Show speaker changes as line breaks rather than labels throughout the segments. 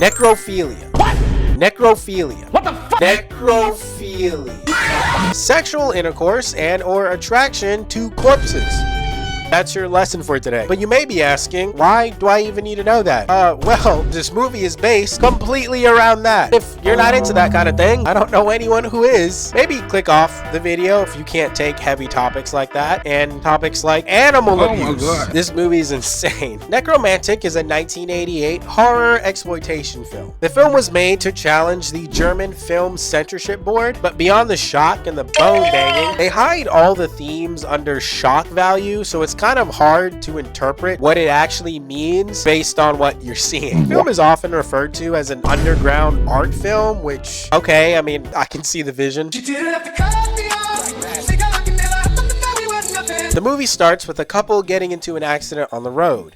Necrophilia. What? Necrophilia. What the fuck? Necrophilia. Sexual intercourse and or attraction to corpses. That's your lesson for today. But you may be asking, why do I even need to know that? Well, this movie is based completely around that. If you're not into that kind of thing, I don't know anyone who is. Maybe click off the video if you can't take heavy topics like that and topics like animal abuse. My God. This movie is insane. NEKRomantik is a 1988 horror exploitation film. The film was made to challenge the German Film Censorship Board, but beyond the shock and the bone banging, they hide all the themes under shock value, so it's kind of hard to interpret what it actually means based on what you're seeing. The film is often referred to as an underground art film, which, okay, I mean, I can see the vision. The movie starts with a couple getting into an accident on the road.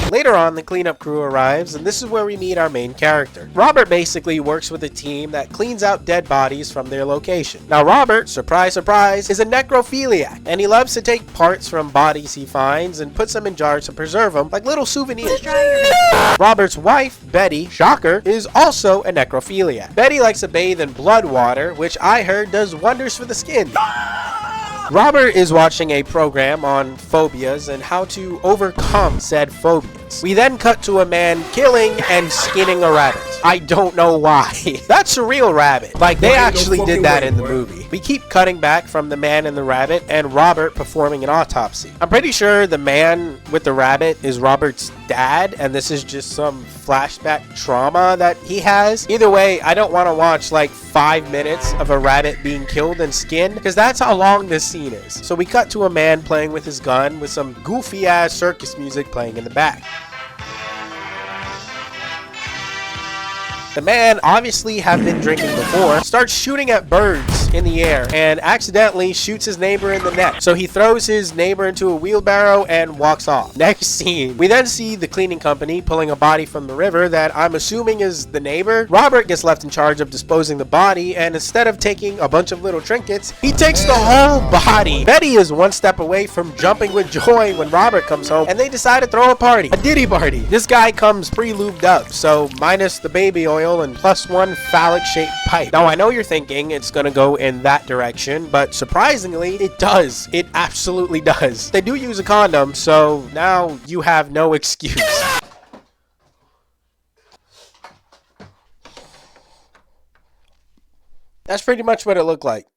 Later on, the cleanup crew arrives, and this is where we meet our main character. Robert basically works with a team that cleans out dead bodies from their location. Now, Robert, surprise, surprise, is a necrophiliac, and he loves to take parts from bodies he finds and puts them in jars to preserve them like little souvenirs. Robert's wife, Betty, shocker, is also a necrophiliac. Betty likes to bathe in blood water, which I heard does wonders for the skin. Robert is watching a program on phobias and how to overcome said phobias. We then cut to a man killing and skinning a rabbit. I don't know why. That's a real rabbit. Like, they actually did that in the movie. We keep cutting back from the man and the rabbit and Robert performing an autopsy. I'm pretty sure the man with the rabbit is Robert's dad, and this is just some flashback trauma that he has. Either way, I don't want to watch like 5 minutes of a rabbit being killed and skinned, because that's how long this scene is. So we cut to a man playing with his gun with some goofy ass circus music playing in the back. The man, obviously have been drinking before, starts shooting at birds in the air and accidentally shoots his neighbor in the neck. So he throws his neighbor into a wheelbarrow and walks off. Next scene, we then see the cleaning company pulling a body from the river that I'm assuming is the neighbor. Robert gets left in charge of disposing the body, and instead of taking a bunch of little trinkets, he takes the whole body. Betty is one step away from jumping with joy when Robert comes home, and they decide to throw a party. A ditty party. This guy comes pre-lubed up, so minus the baby oil and +1 phallic shaped pipe. Now I know you're thinking it's gonna go in that direction, but surprisingly it does. It absolutely does. They do use a condom, so now you have no excuse. That's pretty much what it looked like.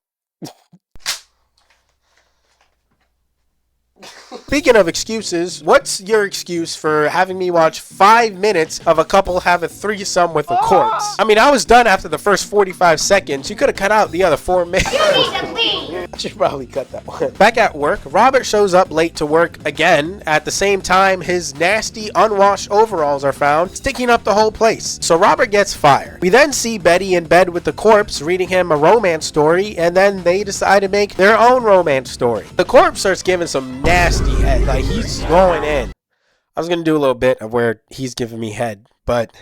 Speaking of excuses, what's your excuse for having me watch 5 minutes of a couple have a threesome with a corpse? I mean, I was done after the first 45 seconds. You could have cut out the other 4 minutes. You need to leave. I should probably cut that one. Back at work, Robert shows up late to work again. At the same time, his nasty, unwashed overalls are found, sticking up the whole place. So Robert gets fired. We then see Betty in bed with the corpse, reading him a romance story, and then they decide to make their own romance story. The corpse starts giving some nasty head, like he's going in. I was gonna do a little bit of where he's giving me head, but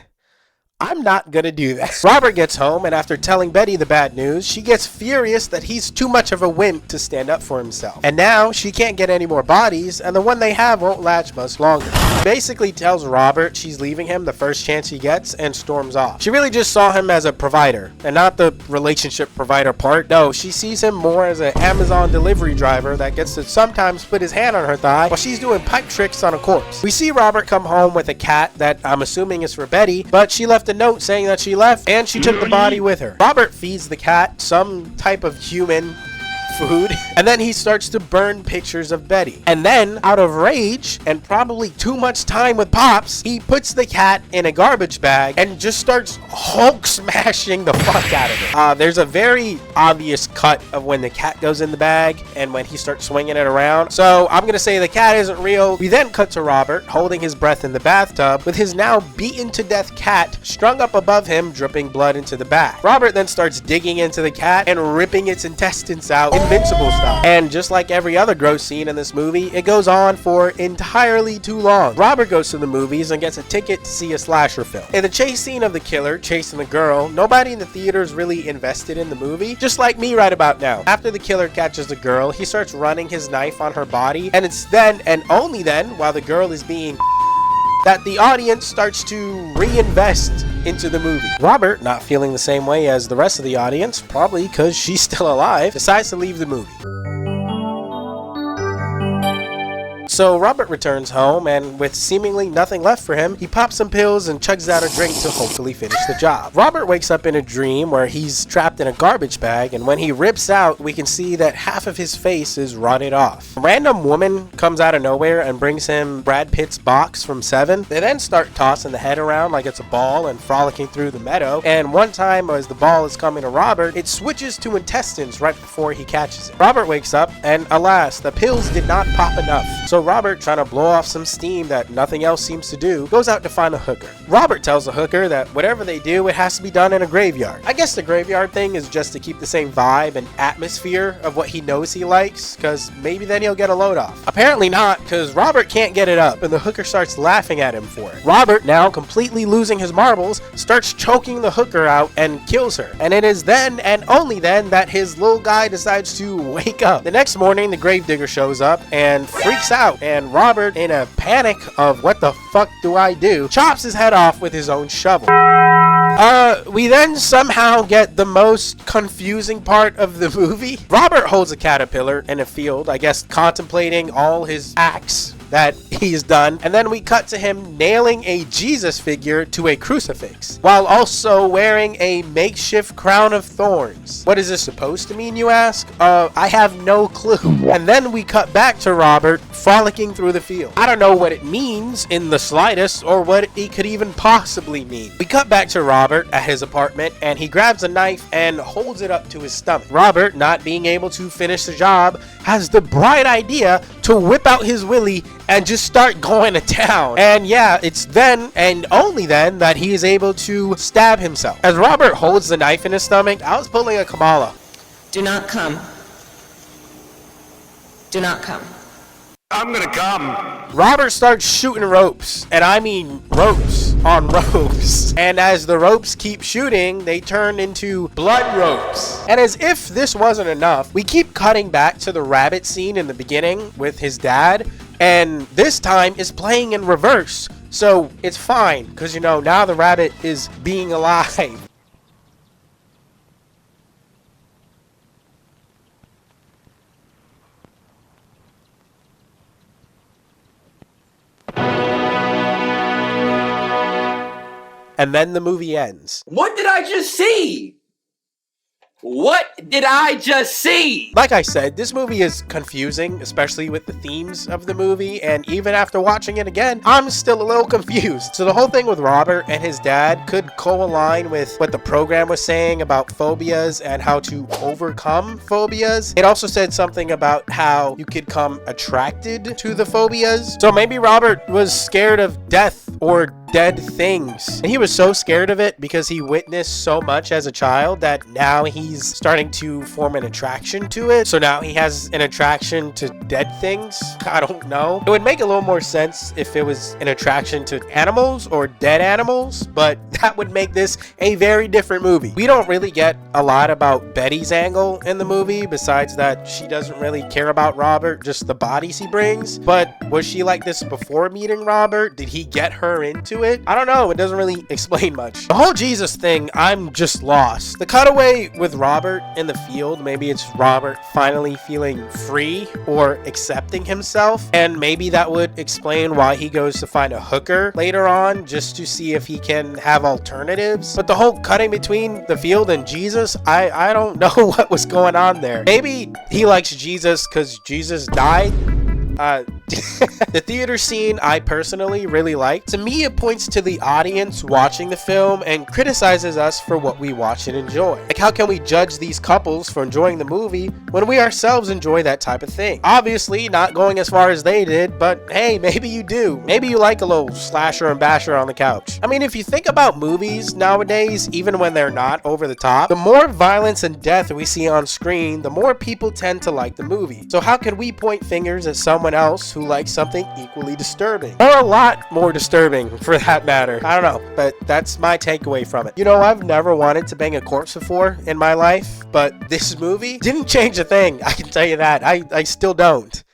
I'm not gonna do that. Robert gets home, and after telling Betty the bad news, she gets furious that he's too much of a wimp to stand up for himself. And now she can't get any more bodies, and the one they have won't last much longer. She basically tells Robert she's leaving him the first chance he gets and storms off. She really just saw him as a provider, and not the relationship provider part. No, she sees him more as an Amazon delivery driver that gets to sometimes put his hand on her thigh while she's doing pipe tricks on a corpse. We see Robert come home with a cat that I'm assuming is for Betty, but she left a note saying that she left and she took the body with her. Robert feeds the cat some type of human food, and then he starts to burn pictures of Betty. And then, out of rage and probably too much time with Pops, he puts the cat in a garbage bag and just starts Hulk smashing the fuck out of it. There's a very obvious cut of when the cat goes in the bag and when he starts swinging it around. So I'm gonna say the cat isn't real. We then cut to Robert holding his breath in the bathtub with his now beaten to death cat strung up above him, dripping blood into the bath. Robert then starts digging into the cat and ripping its intestines out, Invincible style. And just like every other gross scene in this movie, it goes on for entirely too long. Robert goes to the movies and gets a ticket to see a slasher film. In the chase scene of the killer chasing the girl, nobody in the theater is really invested in the movie, just like me right about now. After the killer catches the girl, he starts running his knife on her body, and it's then and only then, while the girl is being that the audience starts to reinvest into the movie. Robert, not feeling the same way as the rest of the audience, probably because she's still alive, decides to leave the movie. So Robert returns home, and with seemingly nothing left for him, he pops some pills and chugs out a drink to hopefully finish the job. Robert wakes up in a dream where he's trapped in a garbage bag, and when he rips out, we can see that half of his face is rotted off. A random woman comes out of nowhere and brings him Brad Pitt's box from Seven. They then start tossing the head around like it's a ball and frolicking through the meadow, and one time as the ball is coming to Robert, it switches to intestines right before he catches it. Robert wakes up, and alas, the pills did not pop enough. So Robert, trying to blow off some steam that nothing else seems to do, goes out to find a hooker. Robert tells the hooker that whatever they do, it has to be done in a graveyard. I guess the graveyard thing is just to keep the same vibe and atmosphere of what he knows he likes, because maybe then he'll get a load off. Apparently not, because Robert can't get it up, and the hooker starts laughing at him for it. Robert, now completely losing his marbles, starts choking the hooker out and kills her. And it is then, and only then, that his little guy decides to wake up. The next morning, the gravedigger shows up and freaks out, and Robert, in a panic of what the fuck do I do, chops his head off with his own shovel. We then somehow get the most confusing part of the movie. Robert holds a caterpillar in a field, I guess contemplating all his acts that he's done, and then we cut to him nailing a Jesus figure to a crucifix while also wearing a makeshift crown of thorns. What is this supposed to mean, you ask? I have no clue. And then we cut back to Robert frolicking through the field. I don't know what it means in the slightest, or what it could even possibly mean. We cut back to Robert at his apartment, and he grabs a knife and holds it up to his stomach. Robert, not being able to finish the job, has the bright idea to whip out his willy and just start going to town. And yeah, it's then and only then that he is able to stab himself. As Robert holds the knife in his stomach, I was pulling a Kamala.
Do not come. Do not come.
I'm gonna come.
Robert starts shooting ropes, and I mean ropes on ropes. And as the ropes keep shooting, they turn into blood ropes. And as if this wasn't enough, we keep cutting back to the rabbit scene in the beginning with his dad, and this time is playing in reverse. So it's fine, because you know, now the rabbit is being alive. And then the movie ends.
What did I just see? What did I just see?
Like I said, this movie is confusing, especially with the themes of the movie, and even after watching it again, I'm still a little confused. So the whole thing with Robert and his dad could co-align with what the program was saying about phobias and how to overcome phobias. It also said something about how you could become attracted to the phobias. So maybe Robert was scared of death or dead things, and he was so scared of it because he witnessed so much as a child that now he's starting to form an attraction to it. So now he has an attraction to dead things. I don't know. It would make a little more sense if it was an attraction to animals or dead animals, but that would make this a very different movie. We don't really get a lot about Betty's angle in the movie, besides that she doesn't really care about Robert, just the bodies he brings. But was she like this before meeting Robert? Did he get her into it? I don't know. It doesn't really explain much. The whole Jesus thing, I'm just lost. The cutaway with Robert in the field, maybe it's Robert finally feeling free or accepting himself, and maybe that would explain why he goes to find a hooker later on just to see if he can have alternatives. But the whole cutting between the field and Jesus, I don't know what was going on there. Maybe he likes Jesus because Jesus died. The theater scene I personally really like. To me, it points to the audience watching the film and criticizes us for what we watch and enjoy. Like, how can we judge these couples for enjoying the movie when we ourselves enjoy that type of thing? Obviously not going as far as they did, but hey, maybe you do. Maybe you like a little slasher and basher on the couch. I mean, if you think about movies nowadays, even when they're not over the top, the more violence and death we see on screen, the more people tend to like the movie. So how can we point fingers at someone else who likes something equally disturbing, or a lot more disturbing for that matter? I don't know, but that's my takeaway from it. You know, I've never wanted to bang a corpse before in my life, but this movie didn't change a thing. I can tell you that. I still don't.